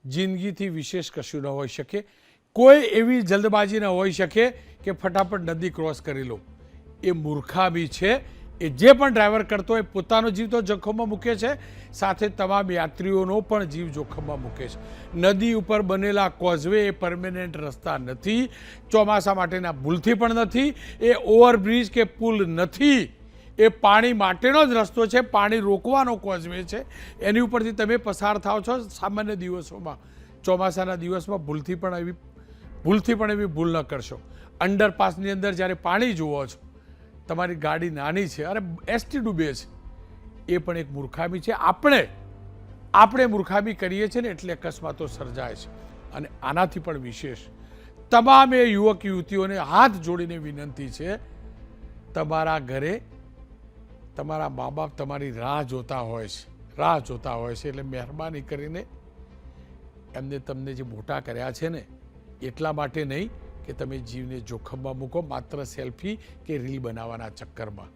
જિંદગીથી વિશેષ કશું ન હોઈ શકે. કોઈ એવી જલ્દબાજી ન હોઈ શકે કે ફટાફટ નદી ક્રોસ કરી લો. એ મૂર્ખામી છે. એ જે પણ ડ્રાઈવર કરતો હોય પોતાનો જીવ તો જોખમમાં મૂકે છે, સાથે તમામ યાત્રીઓનો પણ જીવ જોખમમાં મૂકે છે. નદી ઉપર બનેલા કોઝવે એ પરમેનન્ટ રસ્તા નથી, ચોમાસા માટેના ભૂલથી પણ નથી. એ ઓવરબ્રિજ કે પુલ નથી, એ પાણી માટેનો જ રસ્તો છે, પાણી રોકવાનો કોઝવે છે. એની ઉપરથી તમે પસાર થાવ છો. સામાન્ય દિવસોમાં, ચોમાસાના દિવસમાં ભૂલથી પણ એવી ભૂલ ન કરશો. અંડરપાસની અંદર જ્યારે પાણી જુઓ છો, તમારી ગાડી નાની છે અને એસટી ડૂબે છે, એ પણ એક મૂર્ખામી છે. આપણે મૂર્ખામી કરીએ છીએ ને એટલે અકસ્માતો સર્જાય છે. અને આનાથી પણ વિશેષ તમામે યુવક યુવતીઓને હાથ જોડીને વિનંતી છે, તમારા ઘરે તમારા મા બાપ તમારી રાહ જોતા હોય છે. એટલે મહેરબાની કરીને એમને તમને જે મોટા કર્યા છે ને એટલા માટે નહીં કે તમે જીવને જોખમમાં મૂકો માત્ર સેલ્ફી કે રીલ બનાવવાના ચક્કરમાં.